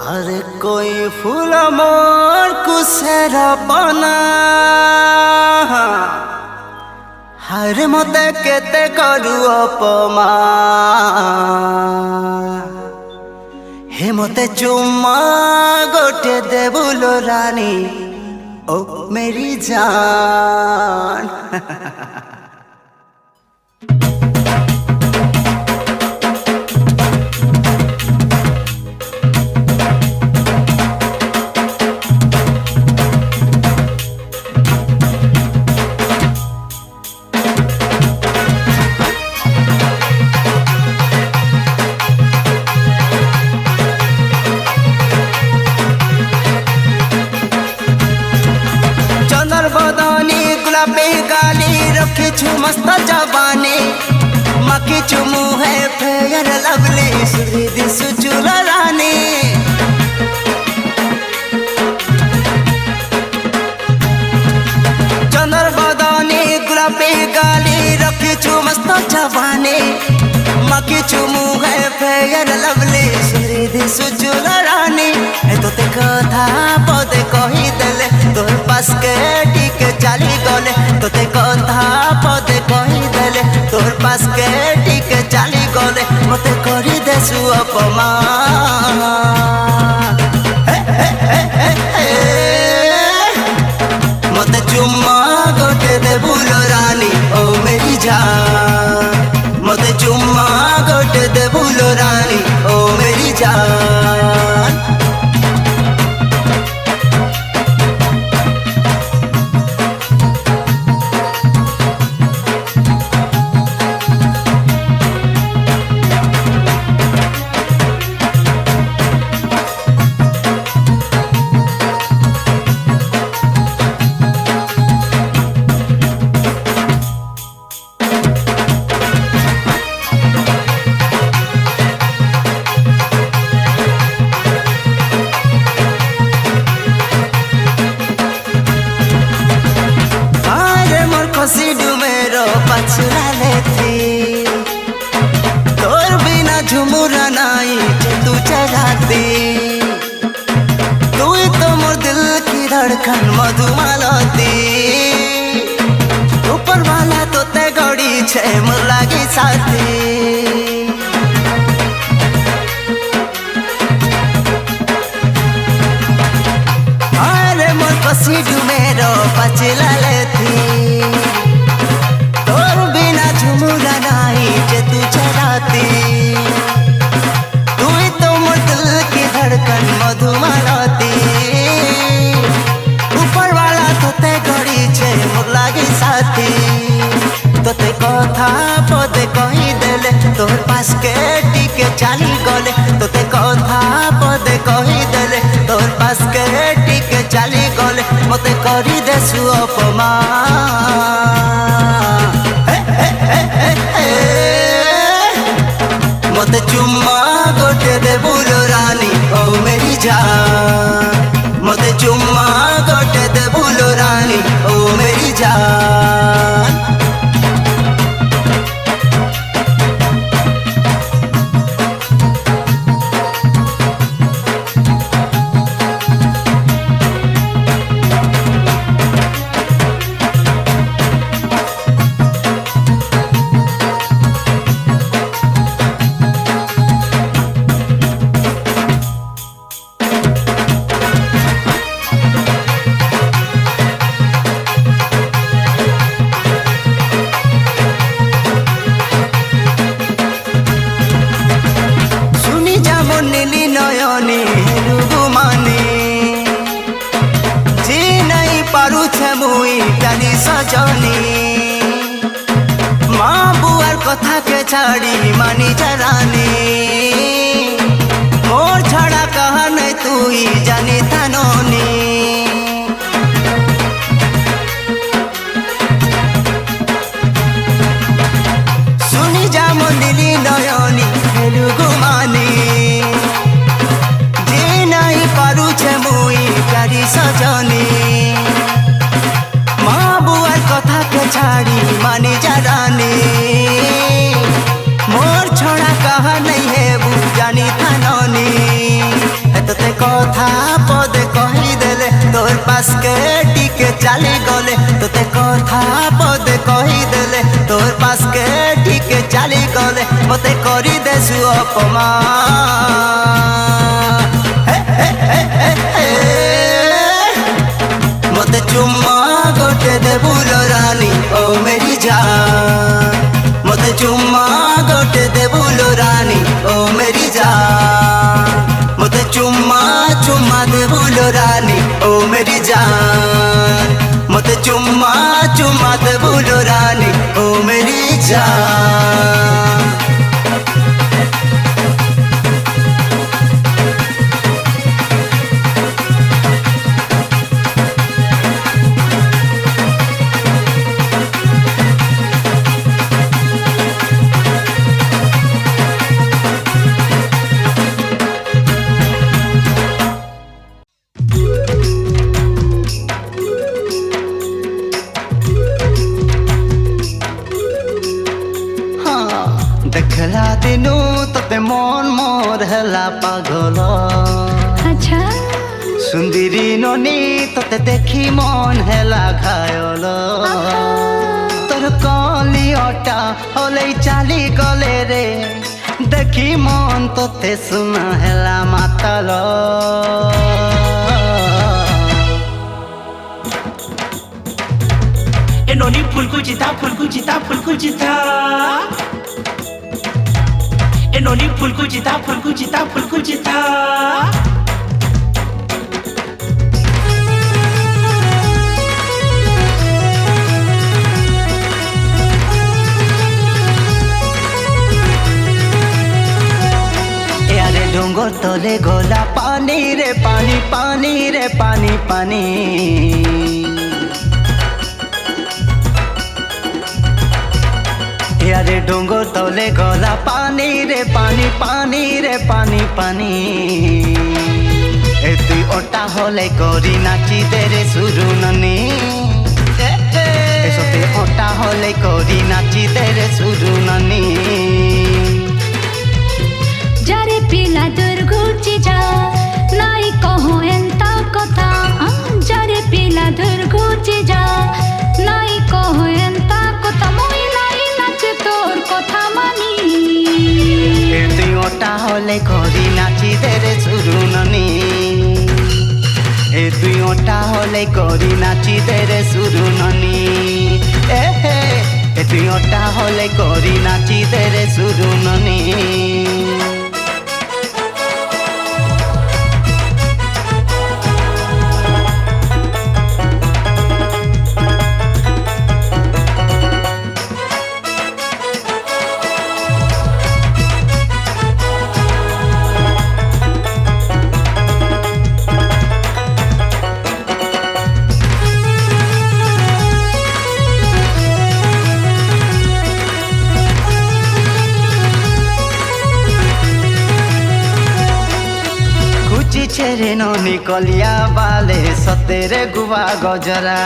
अरे कोई फूल मोर कुसेर बना हर मते केते करू अपमा हे मते चुम्मा गोटे देबुलो रानी ओ मेरी जान पे गाली रखी छु मस्त जवानी मकी छु मुँह फेयर लवली सुधी सुचुल रानी चंदर बदानी गुलाबी गाली रखी छु मस्त जवानी मकी छु मुँह फेयर लवली सुधी सुचुल रानी तो ते कथा पदे कही देले तोर पास के टिके चली गले तोते कथा पदे कही देले तोर पास के टिके चली गले मते करी देसु अपमान मते चुम्मा गोटे दे बुलो रानी ओ मेरी जान मते चुम्मा गोटे दे बुलो रानी ओ मेरी जान पछुरा लेती तोर बिना झुमुरा नाई तू चलाती तू तो मोर दिल की धड़कन मधुमालती ऊपर वाला तो ते गड़ी छे मोर लागी साथी अरे मोर कसी डुमेरो पछुरा लेती झुमुरा नाई जे तू चलाती तू ही तो मोर दिल की धड़कन मधुमालती ऊपर वाला तो ते गड़ी छे मोर लागी साथी तो ते कथा पदे कही देले तोर पास के टिके चली गले तो ते कथा पदे कही देले तोर पास के टिके चली गले मते करी देसु अपमान मते चुम्मा गोटे दे बुलो रानी ओ मेरी जान मते चुम्मा गोटे दे बुलो रानी ओ मेरी जान सजनी माँ बुआर कथा के छाड़ी मानी जरानी मोर छड़ा कहा नहीं तू ही जानी थानोनी सुनी जा मंदिली नयनी हेलु गुमानी जे नहीं पारू छे मुई प्यारी सजनी कथा के छाड़ी मानी जरानी मोर छोड़ा कहा नहीं है चली गले तोते कथा पदे कहीदेले तोर पास के ठीक चली गले मते करी देसु अपमान मते चुम्मा गोटे दे बुलो रानी ओ मेरी जान मते चुम्मा गोटे दे बुलो रानी ओ मेरी जान मते चुम्मा चुम्मा दे बुलो रानी ओ मेरी जान मते चुम्मा चुम्मा दे बुलो रानी ओ मेरी जान देखला दिनु तते मन मोर हला पागल अच्छा सुंदरी ननी तते देखी मन हला घायल तोर कलियटा होले चाली गले रे देखी मन तते सुना हला मातल ए ननी फुलकुचिता फुलकुचिता फुलकुचिता ए ननी फुलकुचिता फुलकुचिता फुलकुचिता यारे डोंगर तले गोला पानी रे पानी पानी रे पानी पानी यारे डोंगर तले गला पानी रे पानी पानी रे पानी पानी ए तुई ओटा होले करी नाची दे रे सुरु ननी ए सोते ओटा होले करी नाची दे रे सुरु ननी जारे पिला दुर्गुची जा नाई कहो एंता कथा जारे पिला दुर्गुची जा नाई कहो एंता कथा मोई नाई नाचे तोर कथा मानी ए तुई ओटा होले करी नाची दे रे सुरु ननी ए तुई ओटा होले करी नाची दे रे सुरु ननी ए तुई ओटा होले करी नाची दे रे सुरु ननी छेरे ननी कलिया बाले सतेरे गुवा गजरा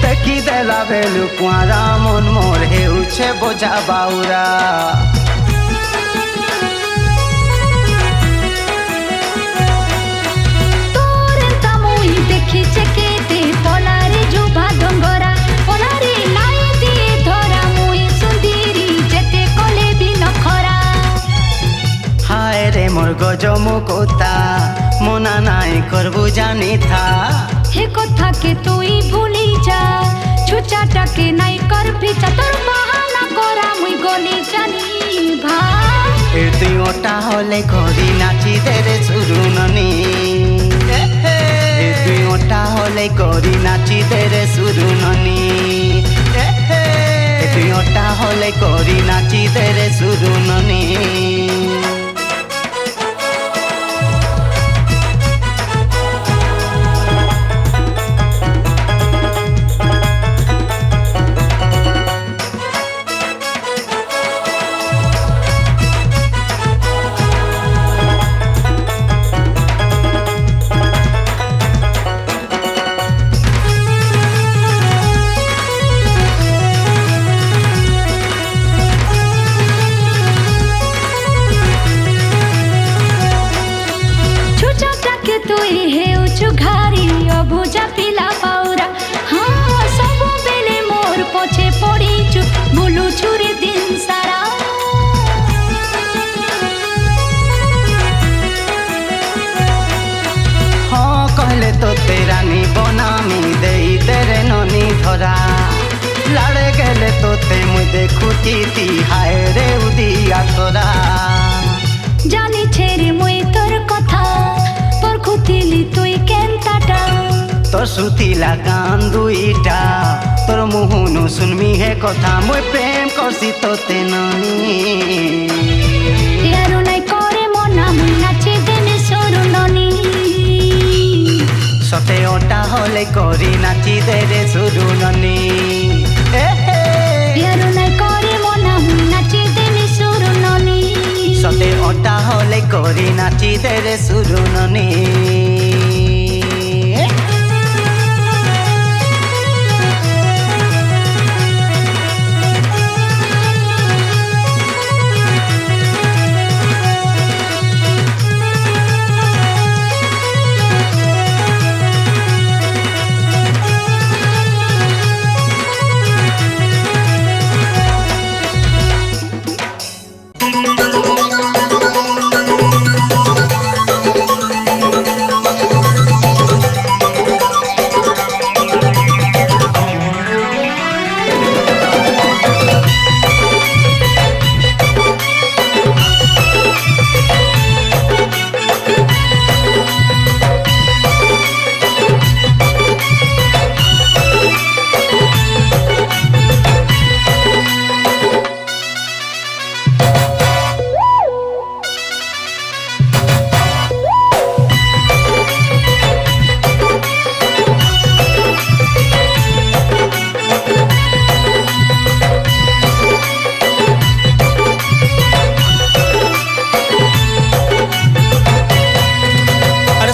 देखी देला बेलु कुआरा मन मोर हेउछे बोझा बाउरा तोरे तमुई देखी चेकेते पलारे जुबा डोंगरा पलारे नाई दिए धरा मुई सुंदरी जेते कले भी नखरा हाय रे मोर गजमु कोता मोना नाई करबु जानी था हे कथा के तुई भूली जा छुचाटा के नाई कर फिचा तोर बहाना करा मुई गली जानी भा ए तुई ओटा होले करी नाची दे रे सुरु ननी ए तुई ओटा होले करी नाची दे रे सुरु ननी ए तुई ओटा होले करी नाची दे रे सुरु ननी তোতে রানী বনামি দেই তেরে ননি ধরা লাড়ে গেলে তোতে মুই দেখুছি তি হায় রে উদিয়া তোরা জানি ছেড়ে মুই তোর কথা তোর খুতিলি তুই কেনতাটা তোর সুতিলা গান দুইটা তোর মুহুনু শুনমি হে কথা মুই প্রেম করছি তোতে ননি ইয়ারু নাই করে মনা মুই নাচি দেমি সরু ননি সতে ওটা হলে করি নাচি দে রে সুরু ননি ইয়ারু নাই করে মনা মুই নাচি দেমি সরু ননি সতে ওটা হলে করি নাচি দে রে সুরু ননি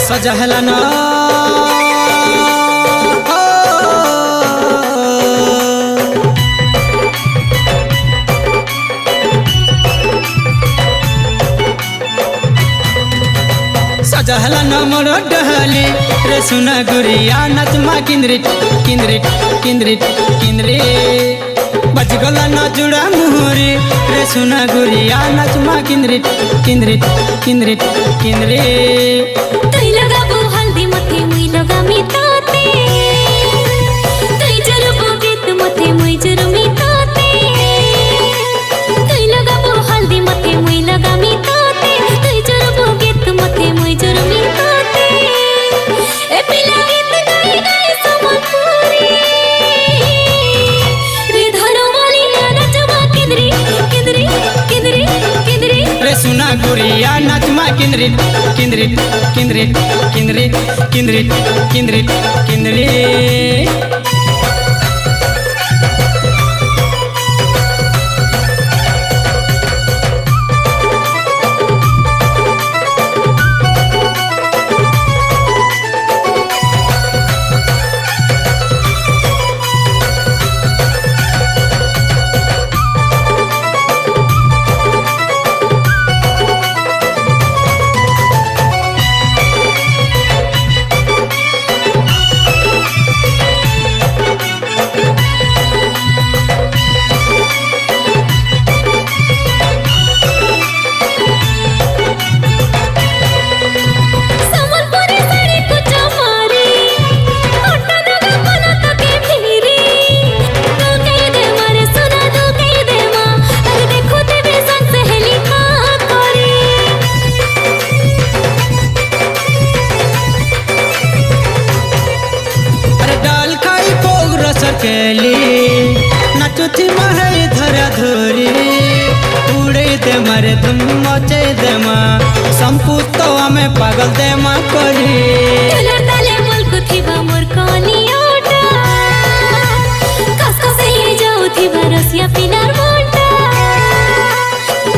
सजहला ना सजहला ना मोर डहली रे सुना गुरिया नचमा किंद्रिट किंद्रिट किंद्रिट किंद्रे बज गला ना जुड़ा मुहरी रे सुना गुरिया नचमा किंद्रिट किंद्रिट किंद्रिट किंद्रे তুই লাগাবো হলদি মতে মুই লাগামি তাতে তুই জরবো গীত মতে মুই জরমি তাতে তুই লাগাবো হলদি মতে মুই লাগামি তাতে তুই জরবো গীত মতে মুই জরমি তাতে এ পিলা গীত গাই গাই সমপুরি রে ধরমালি নাচমা কিন্দ্রি কিন্দ্রি কিন্দ্রি কিন্দ্রি रे सुना गुरिया नचमा किंद्रिट किंद्रिट किंद्रिट किंद्रिट किंद्रिट किंद्रिट किंद्रिट नाचुथी माहे धरा धोरी उड़े दे मारे तुम मचे दे मा संपूत तो हमें पागल दे मा करी ताले मुल्क थिबा मोर कनियाटा कसको से जाऊ थिबा रसिया पिलार मोटा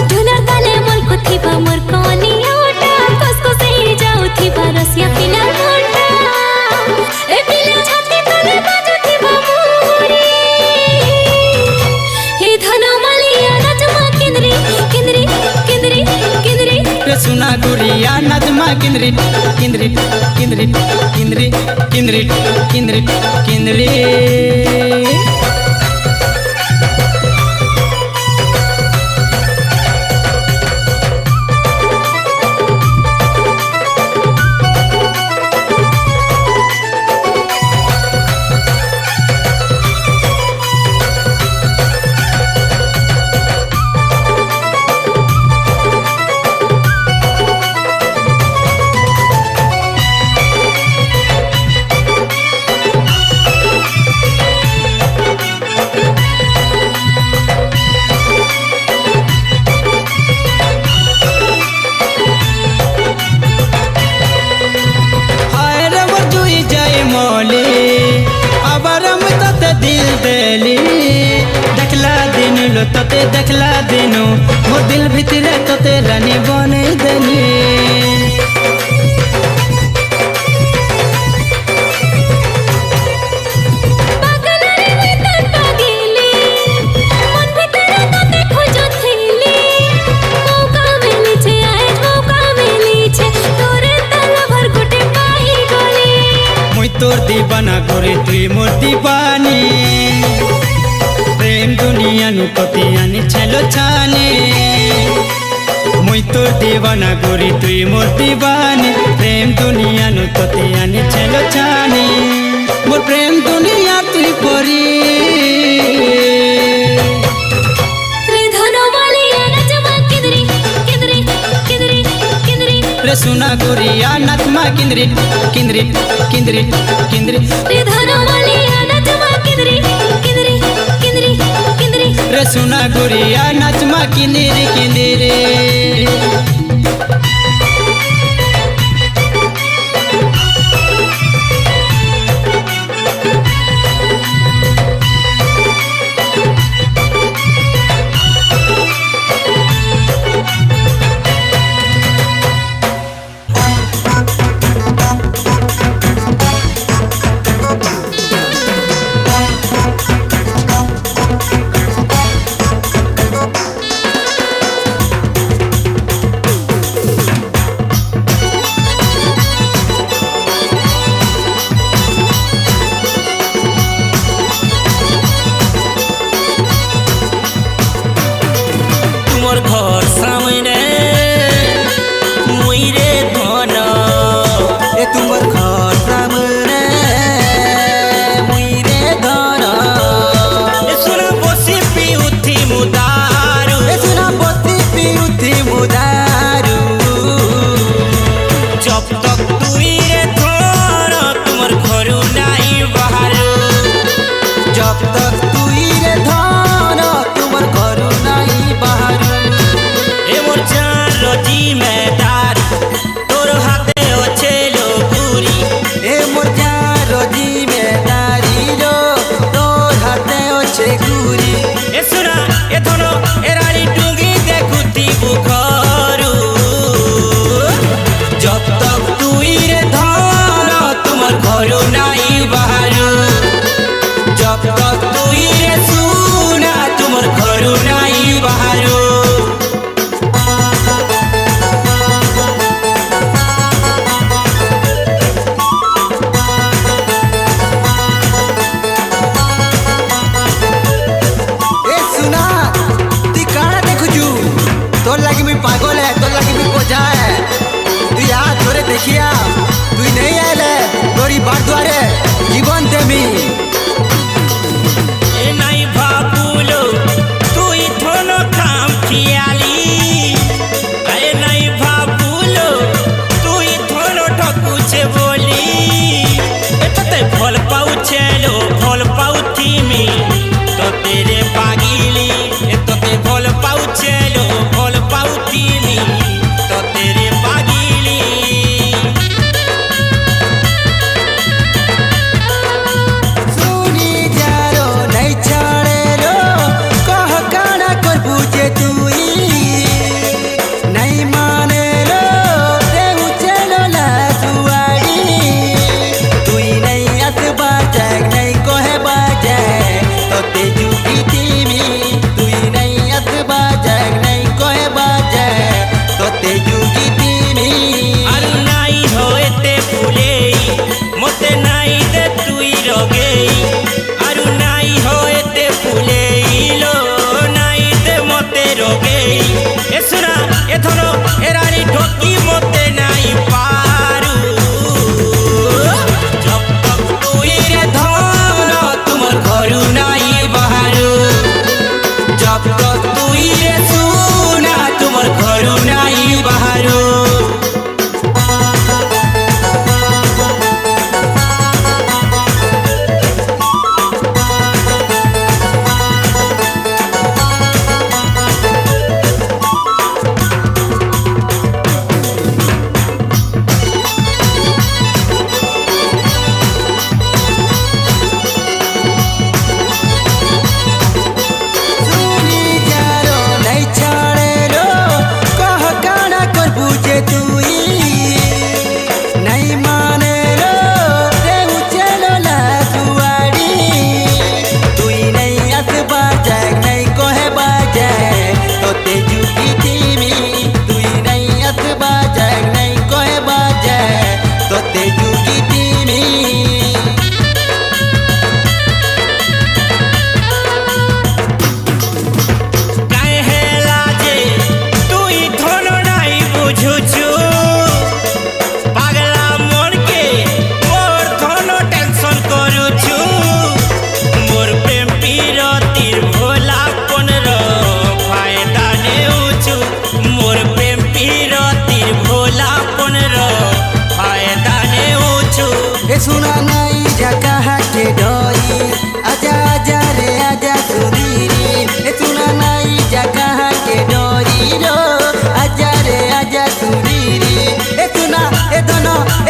ढोलर ताले मुल्क थिबा मोर कनियाटा कसको से जाऊ थिबा रसिया पिलार मोटा ए पिला छाती तले बाजू थिबा मोरी हे धनमालिया नचमा किंद्री किंद्री किंद्री किंद्री रे सुना गुरिया नचमा किंद्री किंद्री किंद्री किंद्री किंद्री किंद्री किंद्री देली देखला दिन लो तोते देखला दिनो मोर दिल भितरे तोते रानी बने देली तोर दीवाना करे तुई मोर दीवानी प्रेम दुनिया नु कतियानी छेलो छाने मुई तोर दीवाना करे तुई मोर दीवानी प्रेम दुनिया नु कतियानी छेलो छाने मोर प्रेम दुनिया तुई परी रे सुना गोरिया नचमा किंद्री किंद्री किंद्री किंद्री रे धनो वालिया नचमा किंद्री किंद्री किंद्री किंद्री रे सुना गोरिया नचमा किंद्री किंद्री घर सामने मुई रे धन ए तुमर घर सामने मुई रे धन ए सुना बसी पिउथी मुदारू ए सुना बसी पिउथी मुदारू जब तक तुई रे धन तुमर घरू नाई बाहर जब तक तुई रे धन तुमर घरू नाई बाहर जिम्मेदार तोर हाथे अच्छे लो पूरी ए मोर जारो जिम्मेदारी लो तोर हाथे अच्छे गुरी ए सुना ए धनो ए रानी टुंगी देखुती बुखरू जब तक तुई रे धन तुमर घरू नाई बाहर जब तक तुई रे सुना तुमर घरू नाई बाहर पागल है तो लगी भी कोजा है तू याद तोरे देखिया तू नहीं आले तोरी बात द्वारे जीवन देमी ए नहीं भाबुलो तू ही थोनो काम खियाली अरे नहीं भाबुलो तू ही थोनो ठकुचे बोली ए तो ते फल पाउचे लो फल पाउथी में तो तेरे पागिली ए तो ते फल पाउचे लो फल पाउथी में तो तेरे पागिली सुनी जारो नहीं छाड़े लो कह काना कर पूछे तू नहीं माने लो देहु चलो ला सुआड़ी तू नहीं अस बाजाक नहीं कोहे बाजाक तो तेजू की तीमी तू नहीं अस बाजाक नहीं कोहे बाजाक तो तेजू की तीमी अरु नाई होते फूले मोते नाई दे तुई रोगे अरु नाई होते फूले लो नाई दे मोते रोगे ए सुना ए धनो ए रानी ठोकी मोते नाई पारू जब तक तुई रे धन तुमर घरू नाई बाहर जब तक तुई रे सुना तुमर घरू नाई बाहर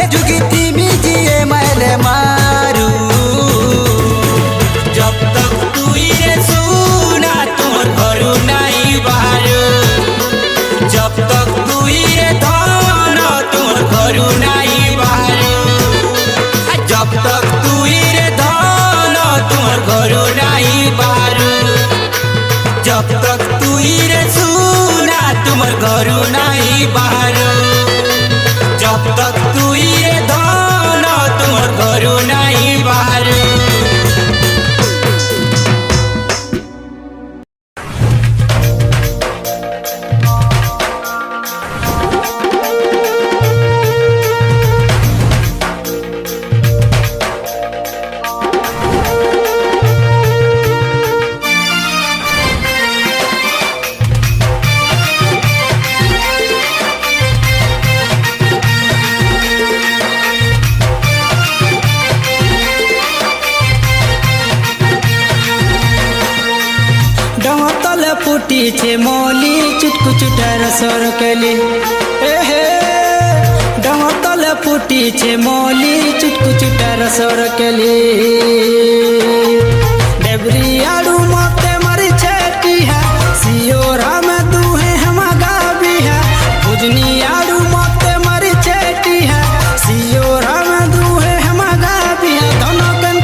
ए जुगी तीमी जिए मैले मारू जब तक तू रे सुना तोर घरू नहीं बारू जब तक तू रे धन तोर घरू नहीं बारू जब तक तू रे धन तोर घरू नहीं बारू जब तक तू रे सुना तुमर घरू नहीं बारू जब तक तू रे धन तुमर घरू नहीं बारू फुटी छे मोली चुटकु चुटार सरकली एहे डमर तले फुटी छे मोली चुटकु चुटार सरकली डेबरी आड़ू मते मरी छेटी है सियोरा में दूहे हम गाबी है भुजनी आड़ू मते मरी छेटी है सियोरा में दूहे हम गाबी है दोनों कन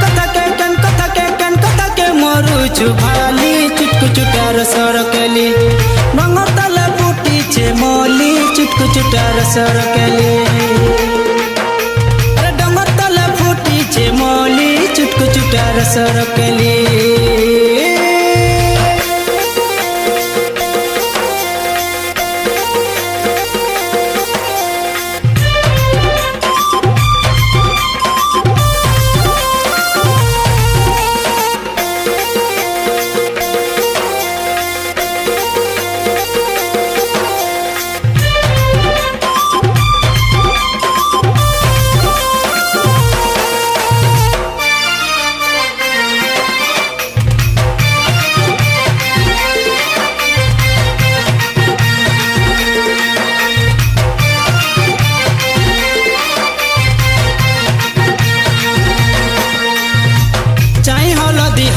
कथा के मोरू छुभाली चुटकु चुटार सरकली डंगर तले फुटी छे मोली चुटकु चुटार सरकली अरे डंगर तले फुटी छे मोली चुटकु चुटार सरकली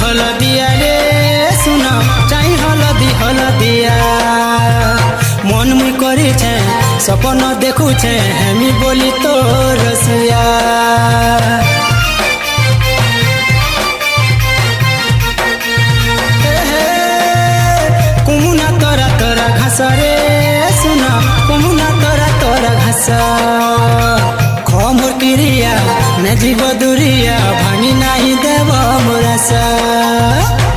हलदिया रे सुना चाही हलदिया मन मुई करी छे सपन देखू छे हेमी बोली तो रसिया कुमुना तोरा तोरा घास रे सुना कुमुना तोरा तोरा घास खमर क्रिया न जीव दुरिया भानी नहीं देव मोरसा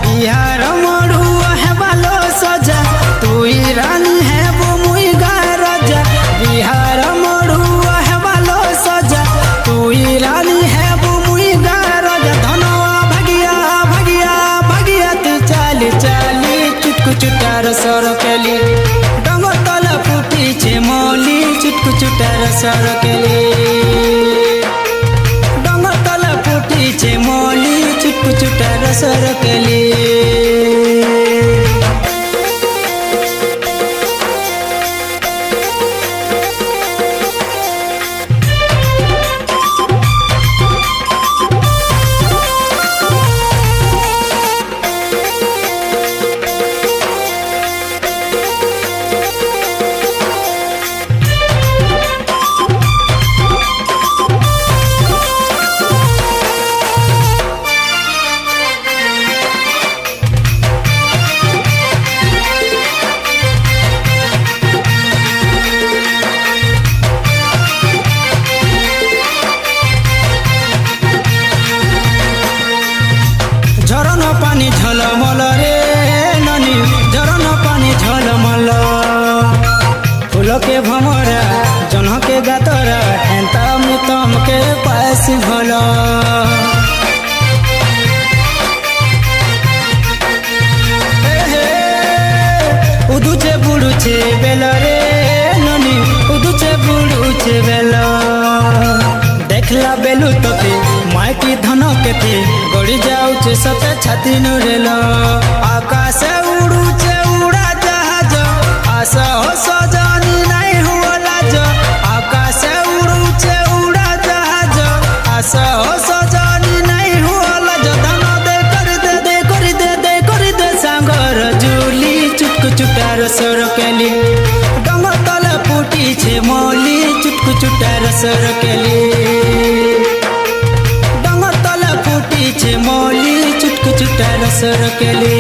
बिहार मरु है बालो सजा तुई रानी है वो मुई गा राजा बिहार मरु है बालो सजा तुई रानी है वो मुई गा राजा धनवा भगिया भगिया भगिया तू चाली चाली चुटकु चुटार सरकली डंगर तले फुटी छे मोली चुटकु चुटार सरकली डंगर तले फुटी छे मोली चुटकु चुटार सरकली झरन पानी झलमल रे ननी झरन पानी झलमल फूल के भमरा जन के गातरा हेंता मुतम के पास भल उदुचे बुड़ुचे बेल रे ननी उदुचे बुड़ुचे बेल देखला बेलु तोते माइकी धन केते गड़ी जाऊचे सते छाती नुरेल आकाश उड़ुचे उड़ा जहाज आशा हो सजनी नहीं हुआ लाज आकाश उड़ुचे उड़ा रसर केली डंगर तले फुटिछे मौली चुटकु चुटा रसर केली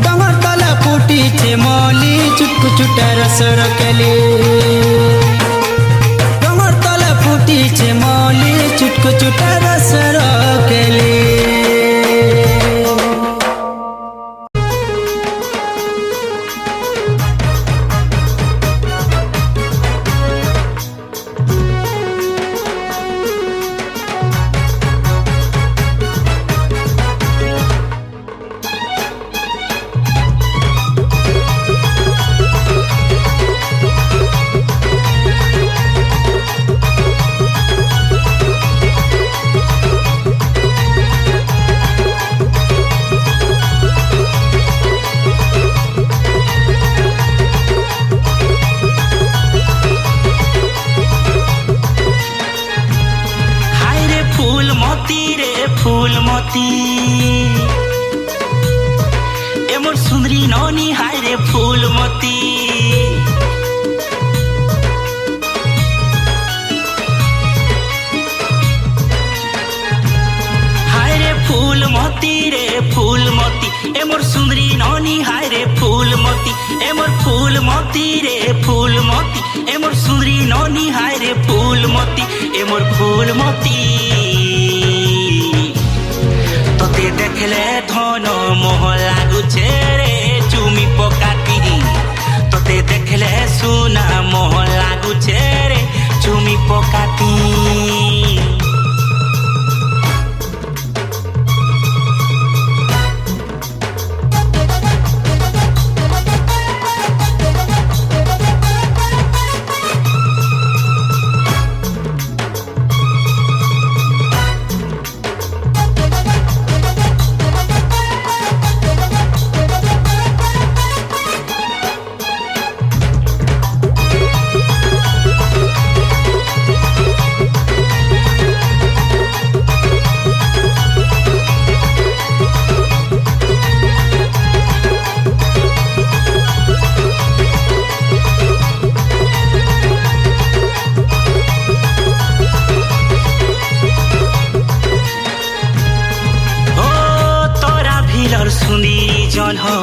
डंगर तले फुटिछे मौली चुटकु चुटा रसर केली डंगर तले फुटिछे मौली चुटकु चुटा रसर केली एमर सुंदरी नौनी हाय रे फूलमती हाय रे फूलमती एमर सुंदरी नौनी हाय रे फूलमती एमर फूलमती रे फूलमती एमर सुंदरी नौनी हाय रे फूलमती एमर फूलमती तोते देखले धन मोह लागुछे रे चुमी पकाती तोते देखले सुना मोह लागुछे रे चुमी पकाती सुनी जन हो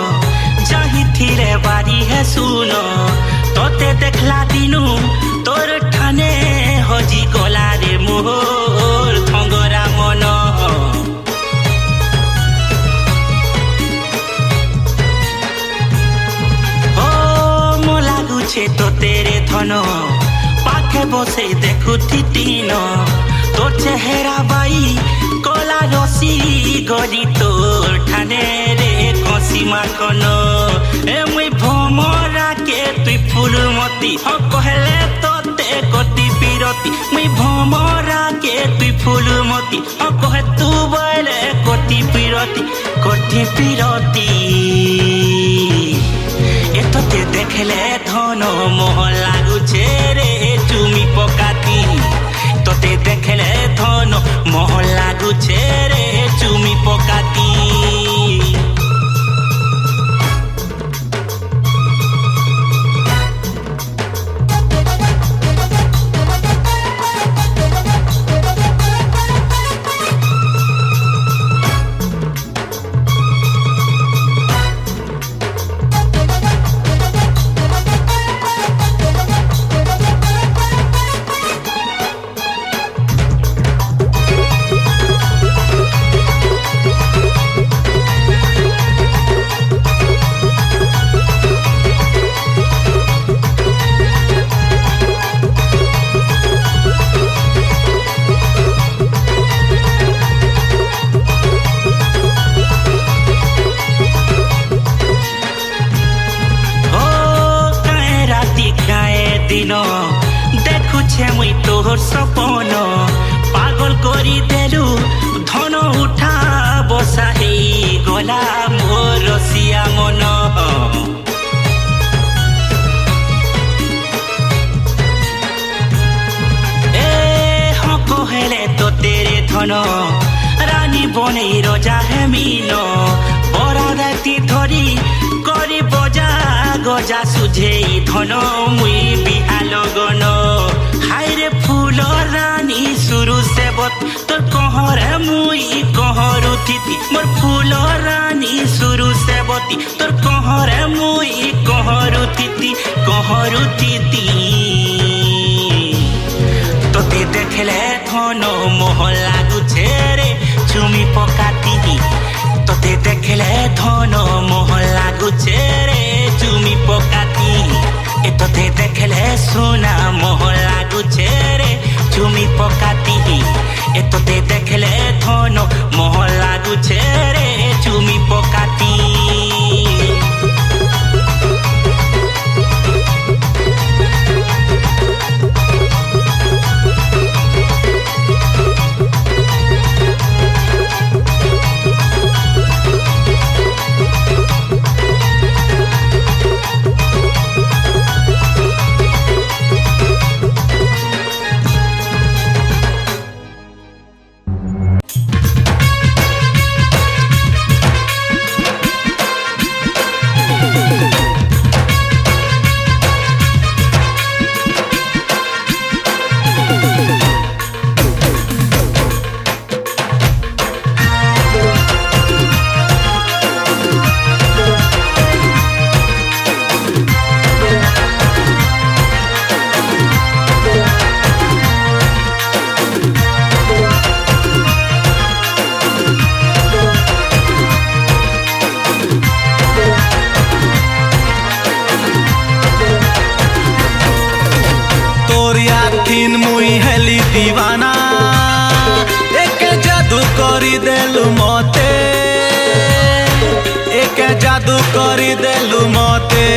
जही थिरे बारी है सुनो तोते देखला दिनु तोर ठाने हजी गला रे मोर थंगरा मन ओ मो लागुछे तो तेरे धन पाखे बसे देखुथि तीन तोर चेहरा बाई कला रसी गरी तोर ठाने रे कसी माखन ए मुई भमरा के तुई फूलमती ह कहले तोते कति पिरती मुई भमरा के तुई फूलमती ह कहे तू बोले कति पिरती ए तोते देखले धन मोह लागुछे रे चुमी पकाती तोते देखले धन मोह लागुछे रे चुमी पकाती देखुछे मुई तोहर सपन पागल करी देलु धन उठा बसा हे गला मोर रसिया मन ए हाँ कहेले तो तेरे धन रानी बने रजा है मीन করা রাতি ধরি করি বজা গজা সুঝেই ধন মুই বিহালো গন হাইরে ফুল রানী সুরু সেবত তোর কহরে মুই কহরু থিতি মোর ফুল রানী সুরু সেবতী তোর কহরে মুই কহরু থিতি তোতে দেখলে ধন মোহ লাগুছে রে চুমি পকাতি তোতে দেখলে ধন মোহ লাগুছে রে চুমি পকাতি এ তোতে দেখলে সোনা মোহ লাগুছে রে চুমি পকাতি এ তোতে দেখলে ধন মোহ লাগুছে রে চুমি পকাতি মুই হেলি দিবানা একে জাদু করি দেলু মতে একে জাদু করি দেলু মতে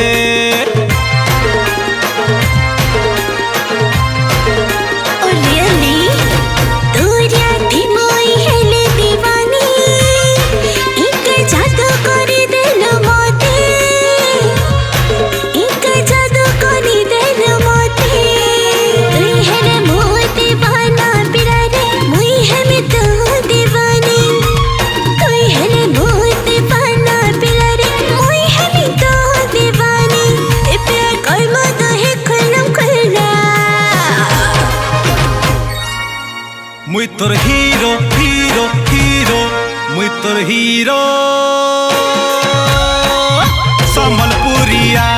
মুই তোর হিরো হিরো হিরো মুই তোর হিরো সম্বলপুরিয়া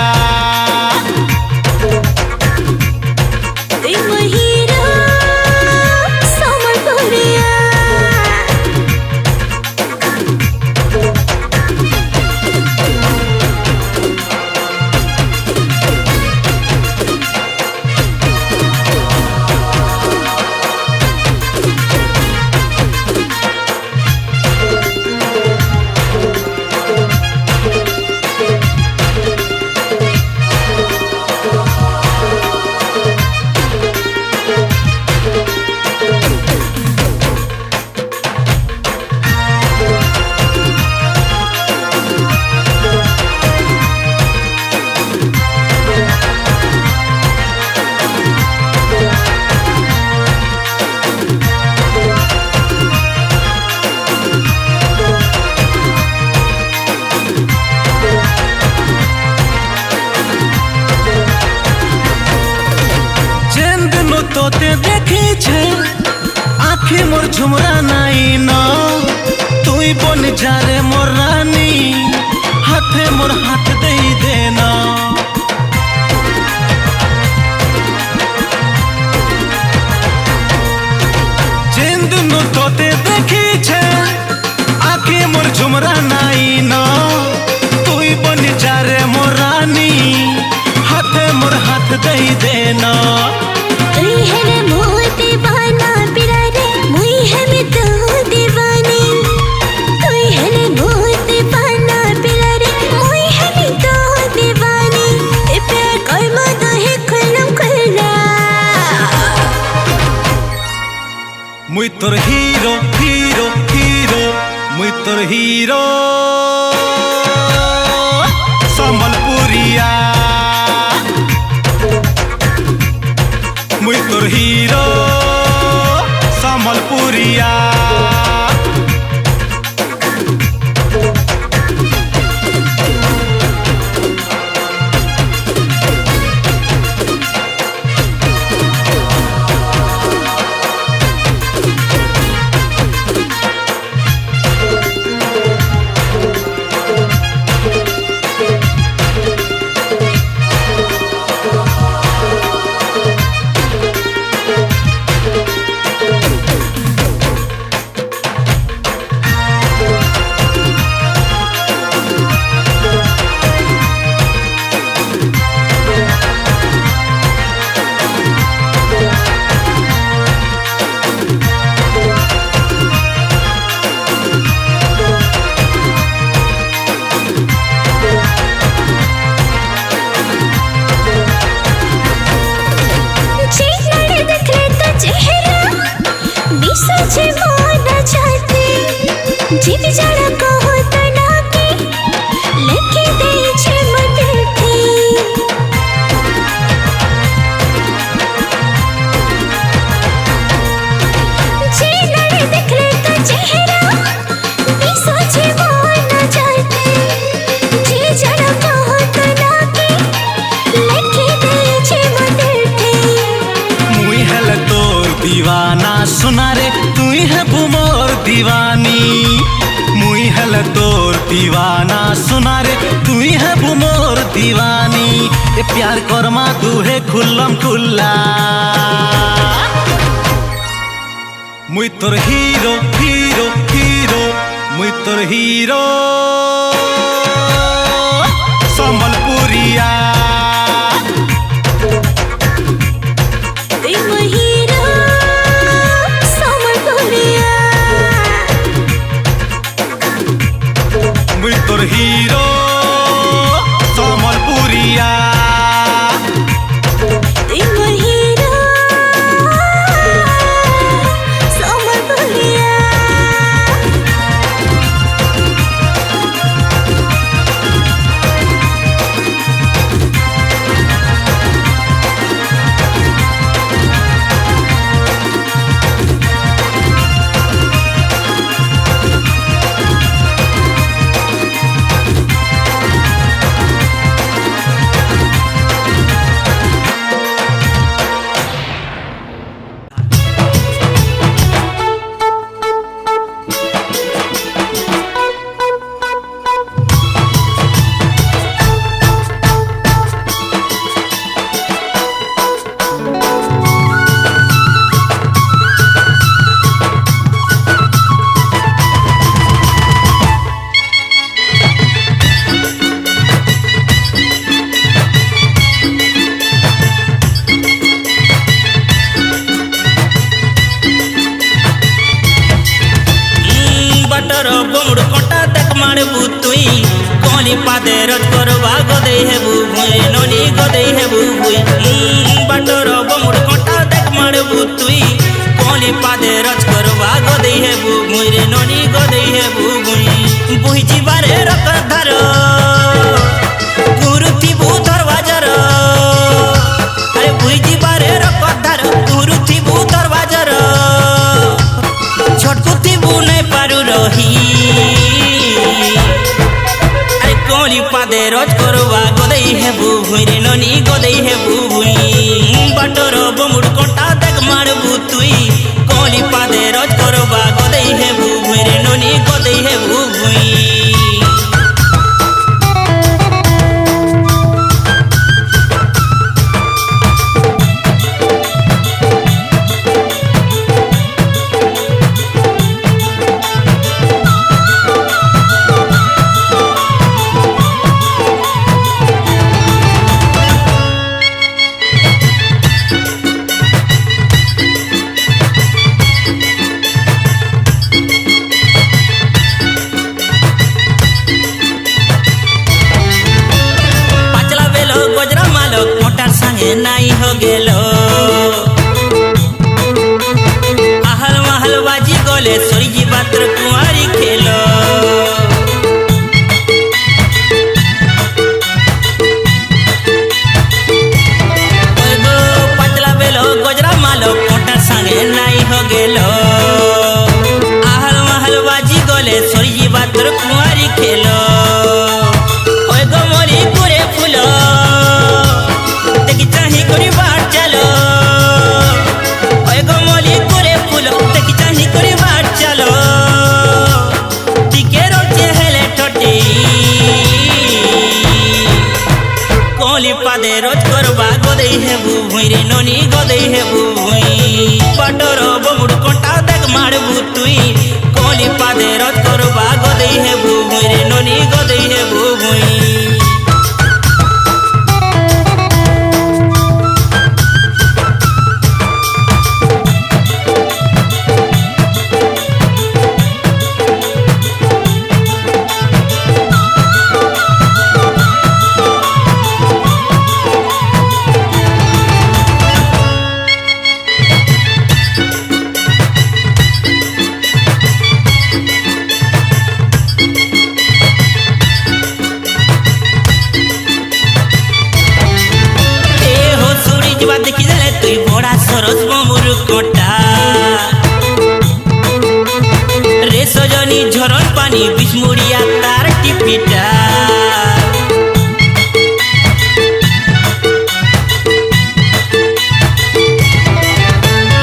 তোতে দেখেছে আখি মোর ঝুমরা নাই ন তুই বন যারে মোর রানী হাতে মোর হাত দেই দে না যেদিন তোতে দেখেছে আখি মোর ঝুমরা নাই ন তুই বন যারে মোর রানী হাতে মোর হাত দেই দে না মুই তোর হিরো হিরো হিরো মুই তোর হিরো সম্বলপুরিয়া মুই তোর হিরো সম্বলপুরিয়া जीव जड़ा कहो तना के लेके दे छे मदिल थी जे लड़े देख ले का चेहरा भी सोचे वो न जाते जी जड़ा कहो तना के लेके दे छे मदिल थी मुई हल तोर दीवाना सुना रे तुई है मोर दीवानी मुई हल तोर दीवाना सुना रे तुई है मोर दीवानी ए प्यार करमा तू है खुल्लम खुल्ला मुई तोर हीरो हीरो हीरो मुई तोर हीरो संबलपुरिया तुई महिरा संबलपुरिया मुई तोर हीरो संबलपुरिया तुई महिरा संबलपुरिया সরস বমুর কটা রে সজনী ঝরণ পানি বিষ্মুড়িয়া তার টিপিটা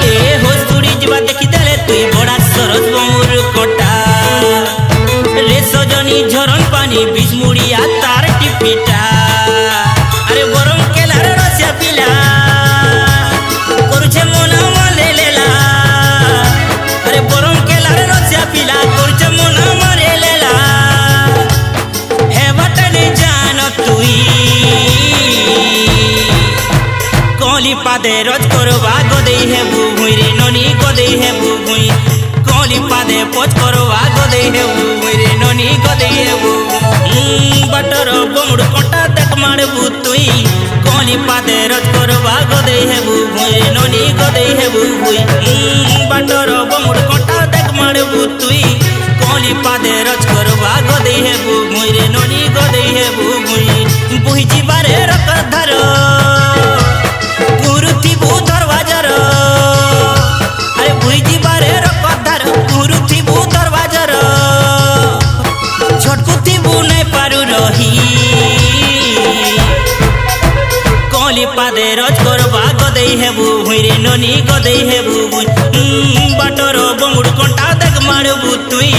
এ হস্তুড়ি যা দেখি দেলে তুই বড়া সরস বমুর কটা রে সজনী ঝরণ পানি বিষ্মুড়িয়া তার টিপিটা আরে বরং কেলার রসিয়া পিলা করছে মনা মলে লেলা আরে বরং কেলার রসিয়া পিলা করছে মনা মরে লেলা হে বটনে জান তুই কলি পাদে রোজ করবা গদেই হে বুভুই রে ননি গদেই হে বুভুই কলি পাদে পোজ করবা গদেই হে বুভুই রে ননি গদেই হে বুভুই বাটর বমুড় কটা দেখ মারবু তুই কলি পাদে রোজ করবা গদেই হে বুভুই রে ননি গদেই হে বুভুই বাটর বমুড় কটা দেখ মারবু তুই কলি পাদে রোজ করবা গদেই হে বুভুই রে ননি গদেই হে বুভুই বুহি জিবারে রক ধর গুরুথিবু দরবাজার আরে বুহি জিবারে রক ধর গুরুথিবু দরবাজার ছটকুথিবু নাই পারু রহি কলি পাদে রোজ করবা গদেই হেবু হুইরে ননি গদেই হেবু বাটর বমুড় কଣ୍ଟା দেখ মারবু তুই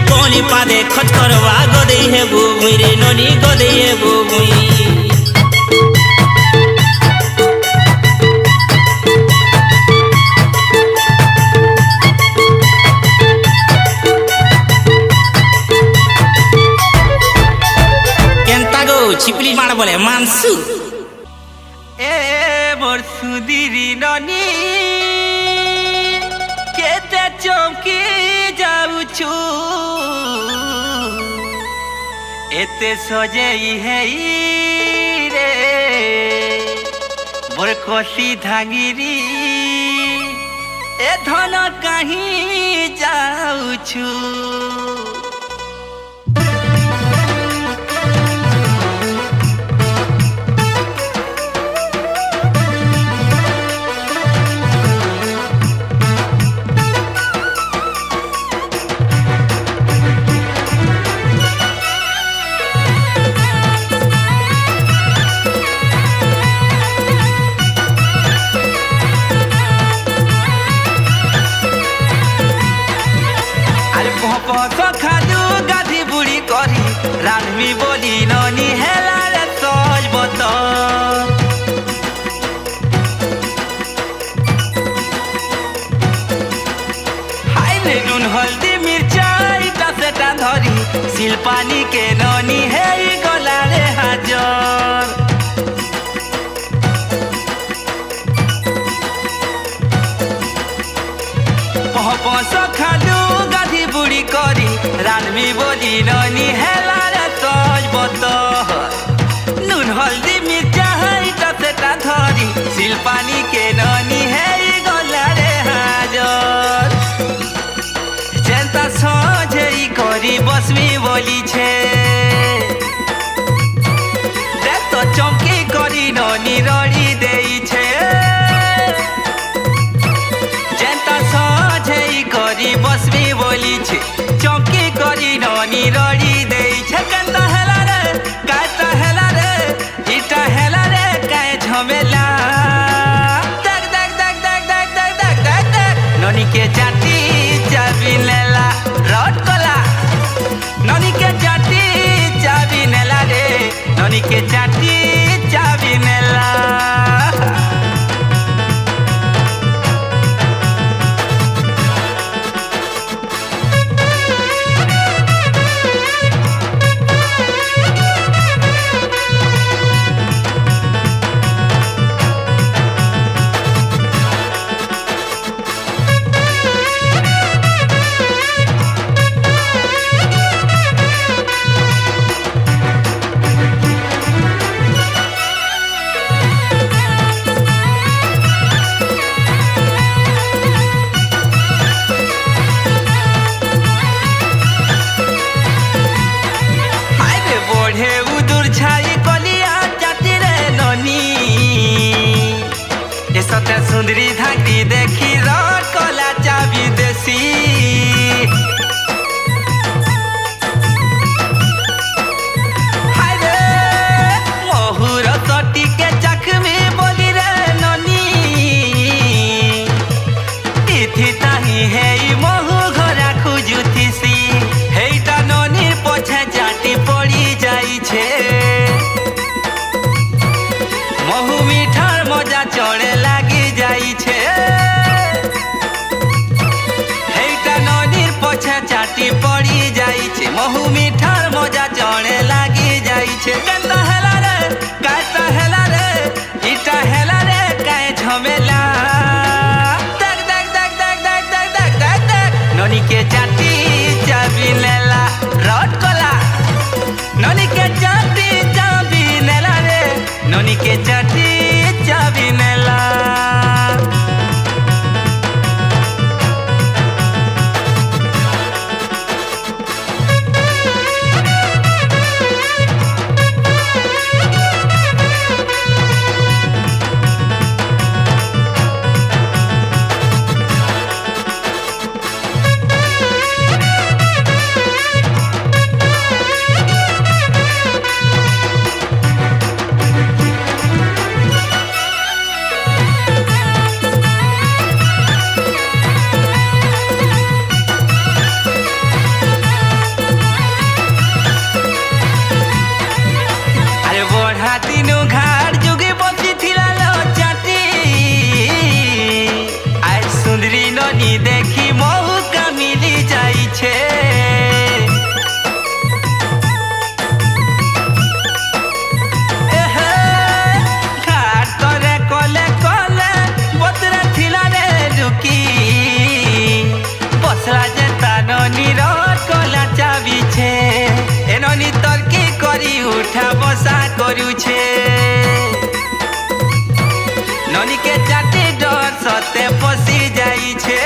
কলি পাদে খচ করবা গদেই হেবু হুইরে ননি গদেই হেবু হুই কেনতা গো ছিপলি মার বলে মানসু এ মোর সুদিরি ননি কেতে চমকি যাউছু এতে সজেই হেই রে মোর কষি ধাঙিরি এ ধন কাহি যাউছু খালু গাধি বুড়ি করি রানবি বলি ননি হেলারে সজ বত হাইলে নুন হলদি মির্চাইটা সেটা ধরি শিলপানি কে ননি হেই গলারে হাজর পহপস খালু গাধি বুড়ি করি রানবি বলি ননি হেলারে সজ বত নুন হলদি মির্চা হাইটা সেটা ধরি শিলপানি কে ননি হেই গলারে হাজর চেন্তা সজেই করি বসবি বলিছে দেখ তো চমকি করি ননি রড়ি দেইছে করি বসবি বলিছে চমকি করি ননি রড়ি দেইছে কেনতা হেলা রে কায়তা হেলা রে ইটা হেলা রে কায় ঝমেলা দেখ দেখ দেখ দেখ দেখ দেখ দেখ দেখ দেখ ননি কে জাতি চাবি নেলা রট কলা ননি কে জাতি চাবি নেলা রে ননি কে জাতি চাবি নেলা सुंदरी धाकटी देखी रट कला चाबी देसी हाय रे मोहुर तटी के चखमी बोली रे ननी तिथि ताही है महु घरा खुजुथिसी हेटा ननी पछे जाटी पड़ी जाई छे महु मिठार मजा चढ़े लागी जाई छे हेटा ननीर पछे चाटी पड़ी जाई छे महु मिठार मजा चढ़े लागी जाई छे केता हेला रे काता हेला रे इटा हेला रे काए झमेला तक तक तक तक तक तक तक तक तक ननी के चाटी चाबी लेला रट कला ननी के चाटी चाबी नेला रे ननी के चाटी चाबी नेला तीनों घाट जुगे बसी थिला लो चाटी आज सुंदरी ननी देखी महु का मिली जाई छे घाट तरे कले कले बतरा थिला रे लुकी बसला जेता ननी रट कला चाबी छे ए ननी तर्की करी उठा बसा करू छे ननी के चाटी डर सते पसी जाई छे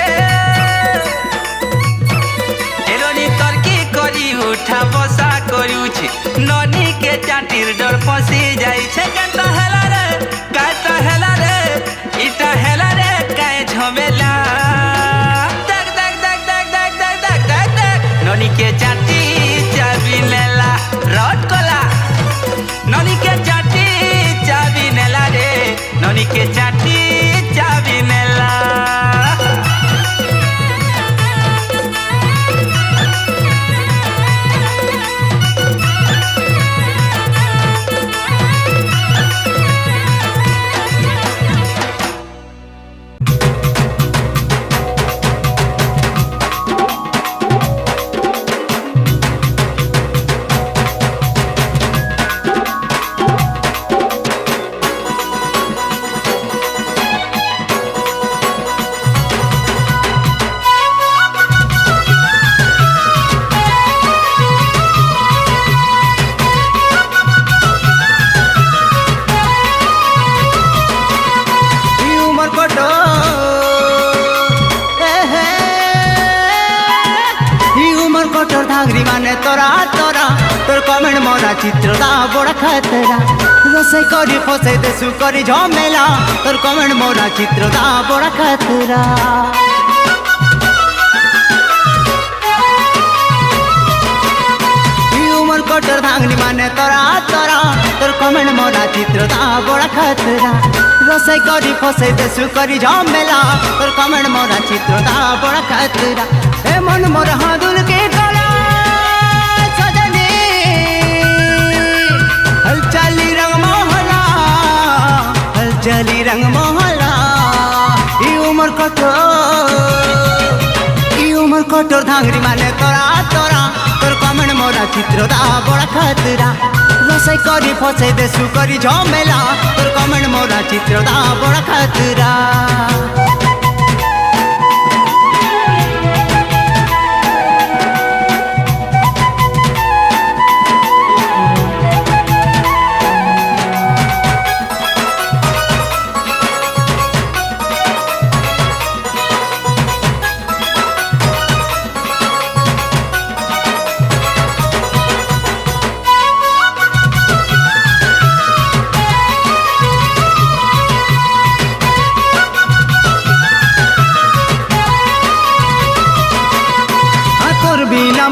ए ननी तर्की करी उठा बसा करू छे ननी के चाटीर डर पसी जाई छे काता हेला रे इटा हेला रे काए झमेला तक तक तक तक तक तक तक तक तक ननी के चाटी चाबी लेला रट कला ननी के चाटी चाबी नेला रे ननी के चाटी चाबी नेला धांगरी माने तोरा तोरा तोर कमेंट मोरा चित्र दा बड़ा खतरा रसै करी फसे देसु करी झमेला तोर कमेंट मोरा चित्र दा बड़ा खतरा उमर कोटर धांगरी माने तोरा तोरा तोर कमेंट मोरा चित्र दा बड़ा खतरा रसै करी फसे देसु करी झमेला तोर कमेंट मोरा चित्र दा बड़ा खतरा ए मन मोर हादुल के जली रंग मोहला उमर कठोर धांगरी माने तोरा तोरा तोर कमेंट मोरा चित्र दा बड़ा खतरा रसै करी फसे देसु करी झमेला तोर कमेंट मोरा चित्र दा बड़ा खतरा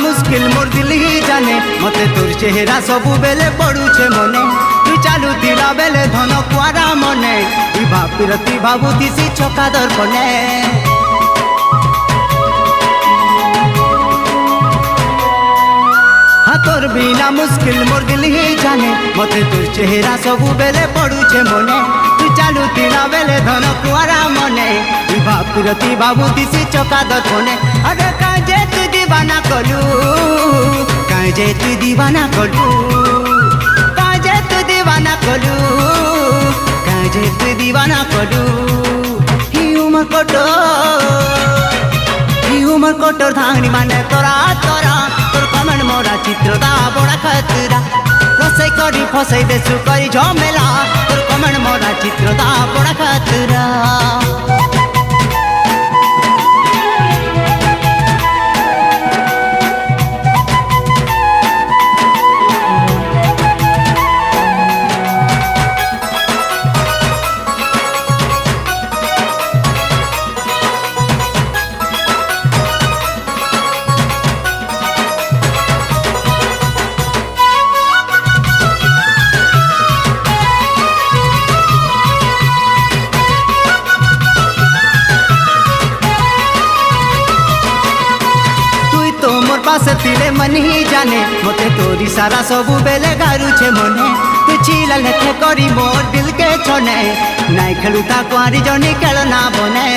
मुस्किल मोर दिल ही जाने मते तोर चेहरा सबु बेले पड़ुछे मने तू चालू दिला बेले धन कुआरा मने ई भापिरती भाबुतिसी चका दर्पणे हाँ तोर बिना मुस्किल मोर दिल ही जाने मते तोर चेहरा सबु बेले पड़ुछे मने तू चालू दिला बेले धन कुआरा मने ई भापिरती भाबुतिसी चका दर्पणे अरे काजे तू दीवाना कलू काजे तू दीवाना कलू काजे तू दीवाना कलू काजे तू दीवाना कलू ही उमर कोटर धांगनी माने तोरा तोरा तोर कमेंट मोरा चित्र दा बड़ा खतरा रसई करी फसई देसु करी झमेला तोर कमेंट मोरा चित्र दा बड़ा खतरा पासे तिले मन ही जाने मते तोरी सारा सबु बेले गारुछे मने तू चिला लेखे करी मोर दिल के छने नाइ खेलुता कुआरी जनी खेलना बने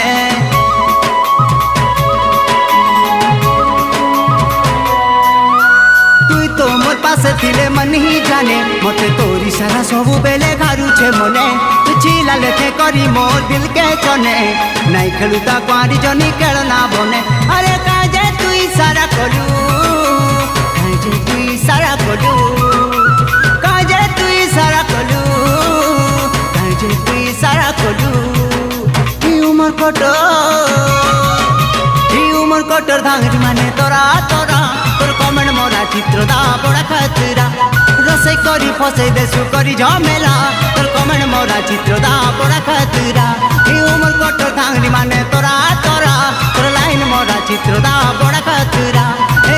तू तो मोर पासे तिले मन ही जाने मते तोरी सारा सबु बेले गारुछे मने तू चिला लेखे करी मोर दिल के छने नाइ खेलुता कुआरी जनी खेलना बने अरे काजे तू इशारा करू काजे तू इशारा करू काजे तू इशारा करू काजे तू इशारा करू ही उमर कोटर धांगरी माने तोरा तोरा तोर कमेंट मोरा चित्र दा बड़ा खतरा रसई करी फसई देसु करी झमेला तोर कमेंट मोरा चित्र दा बड़ा खतरा ही उमर कोटर धांगरी माने तोरा तोरा तोर लाइन मोरा चित्र दा बड़ा खतरा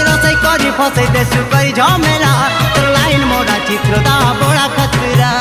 रसई करी फसई देसु करी झमेला तोर लाइन मोरा चित्र दा बड़ा खतरा।